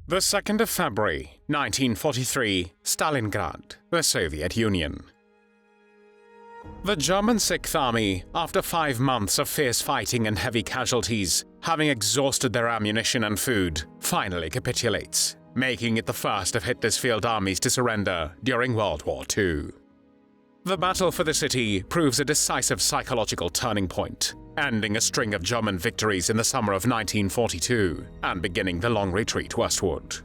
The 2nd of February, 1943, Stalingrad, the Soviet Union. The German Sixth Army, after 5 months of fierce fighting and heavy casualties, having exhausted their ammunition and food, finally capitulates, making it the first of Hitler's field armies to surrender during World War II. The battle for the city proves a decisive psychological turning point, ending a string of German victories in the summer of 1942 and beginning the long retreat westward.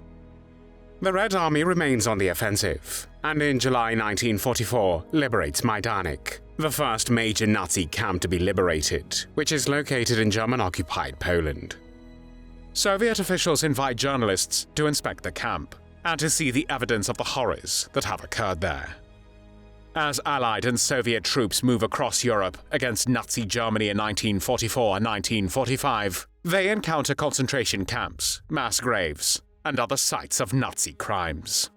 The Red Army remains on the offensive, and in July 1944 liberates Majdanek, the first major Nazi camp to be liberated, which is located in German-occupied Poland. Soviet officials invite journalists to inspect the camp and to see the evidence of the horrors that have occurred there. As Allied and Soviet troops move across Europe against Nazi Germany in 1944 and 1945, they encounter concentration camps, mass graves, and other sites of Nazi crimes.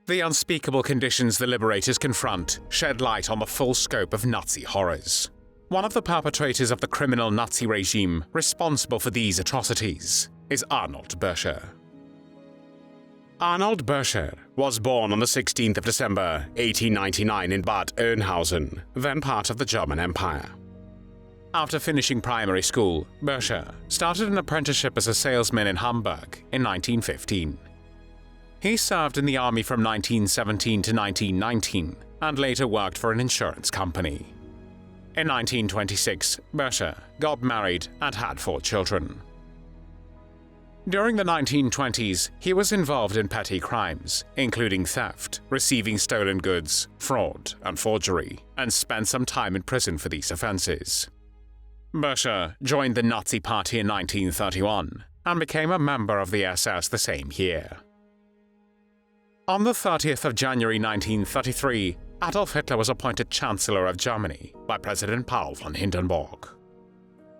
The unspeakable conditions the liberators confront shed light on the full scope of Nazi horrors. One of the perpetrators of the criminal Nazi regime responsible for these atrocities is Arnold Büscher. Arnold Büscher was born on the 16th of December 1899 in Bad Oeynhausen, then part of the German Empire. After finishing primary school, Buescher started an apprenticeship as a salesman in Hamburg in 1915. He served in the army from 1917 to 1919 and later worked for an insurance company. In 1926, Buescher got married and had 4 children. During the 1920s, he was involved in petty crimes, including theft, receiving stolen goods, fraud, and forgery, and spent some time in prison for these offenses. Buescher joined the Nazi Party in 1931 and became a member of the SS the same year. On the 30th of January 1933, Adolf Hitler was appointed Chancellor of Germany by President Paul von Hindenburg.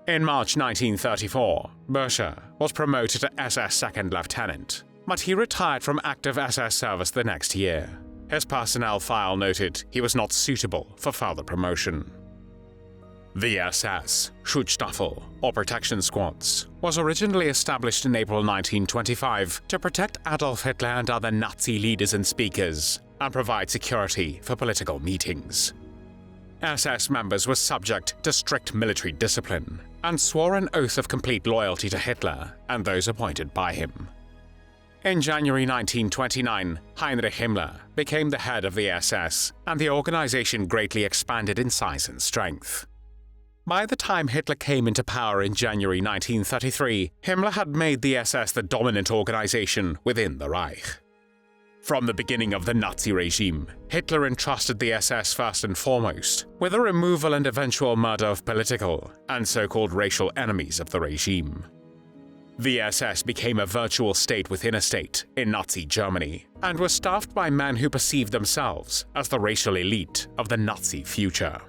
In March 1934, Buescher was promoted to SS Second Lieutenant, but he retired from active SS service the next year. His personnel file noted he was not suitable for further promotion. The SS, Schutzstaffel, or protection squads, was originally established in April 1925 to protect Adolf Hitler and other Nazi leaders and speakers, and provide security for political meetings. SS members were subject to strict military discipline and swore an oath of complete loyalty to Hitler and those appointed by him. In January 1929, Heinrich Himmler became the head of the SS, and the organization greatly expanded in size and strength. By the time Hitler came into power in January 1933, Himmler had made the SS the dominant organization within the Reich. From the beginning of the Nazi regime, Hitler entrusted the SS first and foremost with the removal and eventual murder of political and so-called racial enemies of the regime. The SS became a virtual state within a state in Nazi Germany and was staffed by men who perceived themselves as the racial elite of the Nazi future.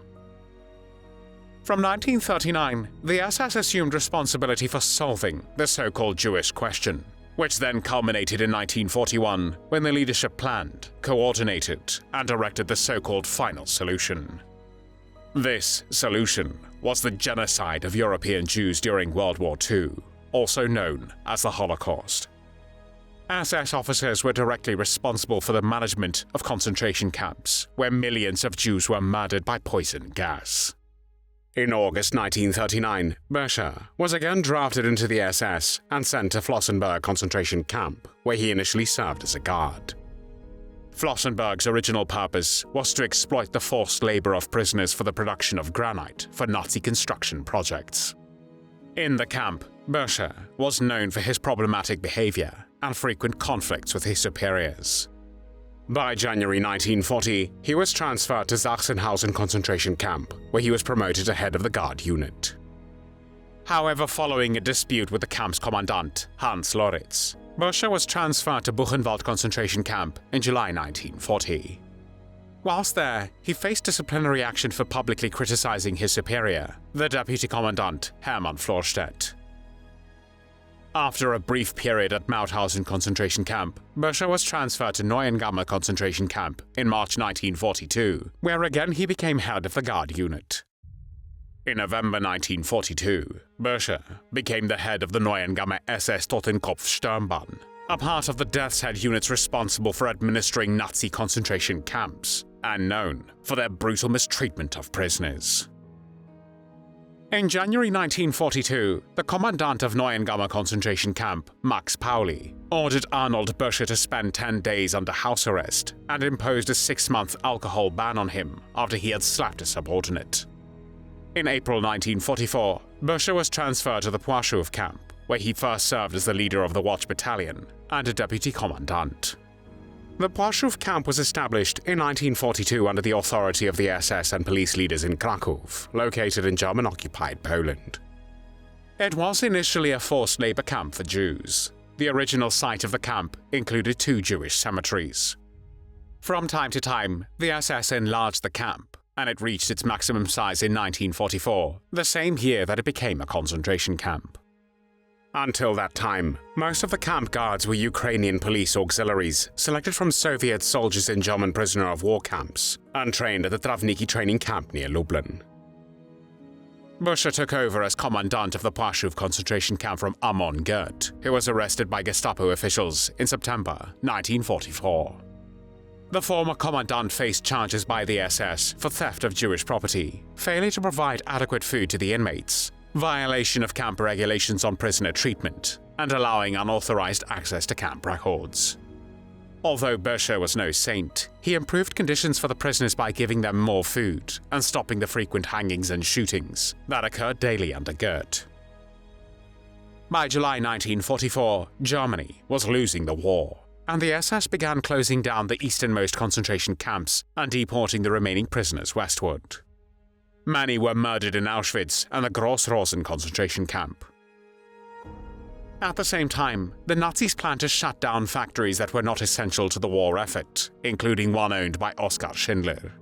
From 1939, the SS assumed responsibility for solving the so-called Jewish question, which then culminated in 1941 when the leadership planned, coordinated, and directed the so-called final solution. This solution was the genocide of European Jews during World War II, also known as the Holocaust. SS officers were directly responsible for the management of concentration camps, where millions of Jews were murdered by poison gas. In August 1939, Buescher was again drafted into the SS and sent to Flossenbürg concentration camp, where he initially served as a guard. Flossenbürg's original purpose was to exploit the forced labor of prisoners for the production of granite for Nazi construction projects. In the camp, Buescher was known for his problematic behavior and frequent conflicts with his superiors. By January 1940, he was transferred to Sachsenhausen concentration camp, where he was promoted to head of the guard unit. However, following a dispute with the camp's commandant, Hans Loritz, Buescher was transferred to Buchenwald concentration camp in July 1940. Whilst there, he faced disciplinary action for publicly criticizing his superior, the deputy commandant, Hermann Florstedt. After a brief period at Mauthausen concentration camp, Buescher was transferred to Neuengamme concentration camp in March 1942, where again he became head of the guard unit. In November 1942, Buescher became the head of the Neuengamme SS Totenkopf Sturmbahn, a part of the Death's Head units responsible for administering Nazi concentration camps, and known for their brutal mistreatment of prisoners. In January 1942, the commandant of Neuengamme concentration camp, Max Pauli, ordered Arnold Büscher to spend 10 days under house arrest and imposed a 6-month alcohol ban on him after he had slapped a subordinate. In April 1944, Büscher was transferred to the Płaszów camp, where he first served as the leader of the Watch Battalion and a deputy commandant. The Płaszów camp was established in 1942 under the authority of the SS and police leaders in Kraków, located in German-occupied Poland. It was initially a forced labor camp for Jews. The original site of the camp included 2 Jewish cemeteries. From time to time, the SS enlarged the camp, and it reached its maximum size in 1944, the same year that it became a concentration camp. Until that time, most of the camp guards were Ukrainian police auxiliaries selected from Soviet soldiers in German prisoner of war camps and trained at the Trawniki training camp near Lublin. Buescher took over as commandant of the Płaszów concentration camp from Amon Göth, who was arrested by Gestapo officials in September 1944. The former commandant faced charges by the SS for theft of Jewish property, failure to provide adequate food to the inmates, violation of camp regulations on prisoner treatment, and allowing unauthorized access to camp records. Although Buescher was no saint, he improved conditions for the prisoners by giving them more food and stopping the frequent hangings and shootings that occurred daily under Göth. By July 1944, Germany was losing the war, and the SS began closing down the easternmost concentration camps and deporting the remaining prisoners westward. Many were murdered in Auschwitz and the Gross-Rosen concentration camp. At the same time, the Nazis planned to shut down factories that were not essential to the war effort, including one owned by Oskar Schindler.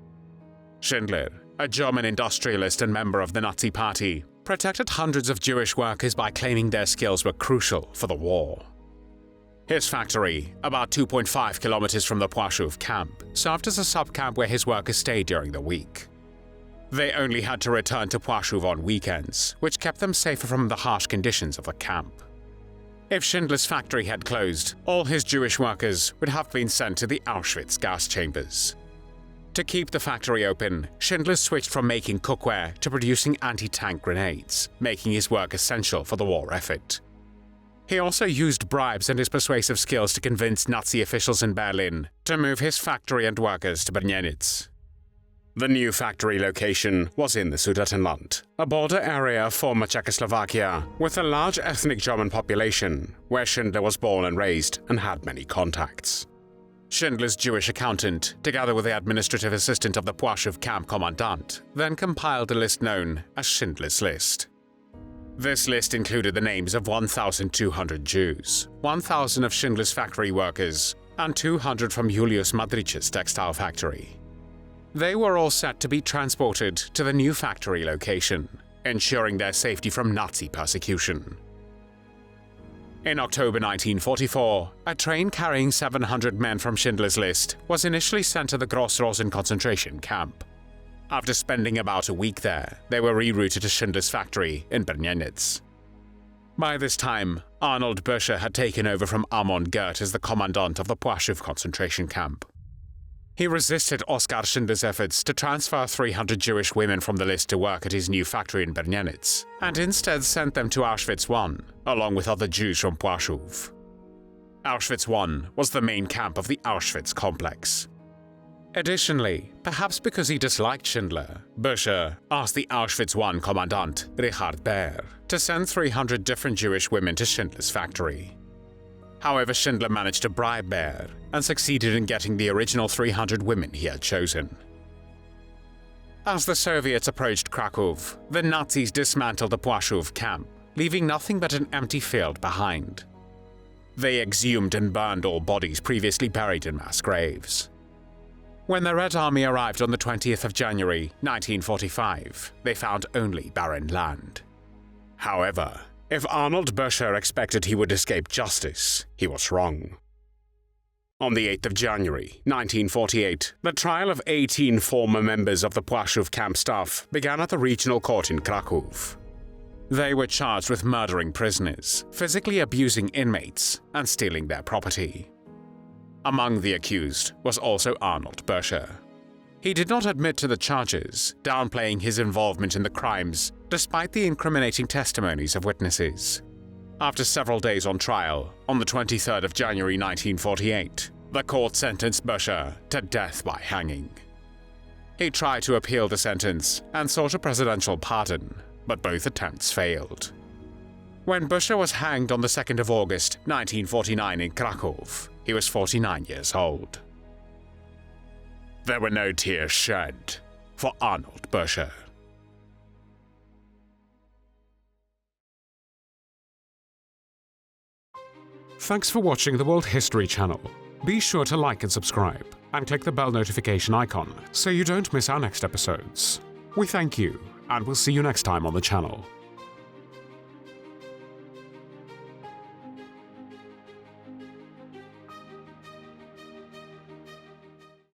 Schindler, a German industrialist and member of the Nazi Party, protected hundreds of Jewish workers by claiming their skills were crucial for the war. His factory, about 2.5 kilometers from the Płaszów camp, served as a sub-camp where his workers stayed during the week. They only had to return to Płaszów on weekends, which kept them safer from the harsh conditions of the camp. If Schindler's factory had closed, all his Jewish workers would have been sent to the Auschwitz gas chambers. To keep the factory open, Schindler switched from making cookware to producing anti-tank grenades, making his work essential for the war effort. He also used bribes and his persuasive skills to convince Nazi officials in Berlin to move his factory and workers to Brněnic. The new factory location was in the Sudetenland, a border area of former Czechoslovakia with a large ethnic German population, where Schindler was born and raised and had many contacts. Schindler's Jewish accountant, together with the administrative assistant of the Płaszów camp commandant, then compiled a list known as Schindler's List. This list included the names of 1,200 Jews, 1,000 of Schindler's factory workers, and 200 from Julius Madrich's textile factory. They were all set to be transported to the new factory location, ensuring their safety from Nazi persecution. In October 1944, a train carrying 700 men from Schindler's List was initially sent to the Gross-Rosen concentration camp. After spending about a week there, they were rerouted to Schindler's factory in Brněnic. By this time, Arnold Büscher had taken over from Amon Göth as the commandant of the Płaszów concentration camp. He resisted Oskar Schindler's efforts to transfer 300 Jewish women from the list to work at his new factory in Brněnic, and instead sent them to Auschwitz I, along with other Jews from Płaszów. Auschwitz I was the main camp of the Auschwitz complex. Additionally, perhaps because he disliked Schindler, Buescher asked the Auschwitz I commandant, Richard Baer, to send 300 different Jewish women to Schindler's factory. However, Schindler managed to bribe Baer and succeeded in getting the original 300 women he had chosen. As the Soviets approached Kraków, the Nazis dismantled the Płaszów camp, leaving nothing but an empty field behind. They exhumed and burned all bodies previously buried in mass graves. When the Red Army arrived on the 20th of January, 1945, they found only barren land. However, if Arnold Büscher expected he would escape justice, he was wrong. On the 8th of January, 1948, the trial of 18 former members of the Płaszów camp staff began at the regional court in Kraków. They were charged with murdering prisoners, physically abusing inmates, and stealing their property. Among the accused was also Arnold Büscher. He did not admit to the charges, downplaying his involvement in the crimes despite the incriminating testimonies of witnesses. After several days on trial, on the 23rd of January 1948, the court sentenced Buescher to death by hanging. He tried to appeal the sentence and sought a presidential pardon, but both attempts failed. When Buescher was hanged on the 2nd of August 1949 in Kraków, he was 49 years old. There were no tears shed for Arnold Büscher. Thanks for watching the World History channel. Be sure to like and subscribe, and click the bell notification icon so you don't miss our next episodes. We thank you, and we'll see you next time on the channel.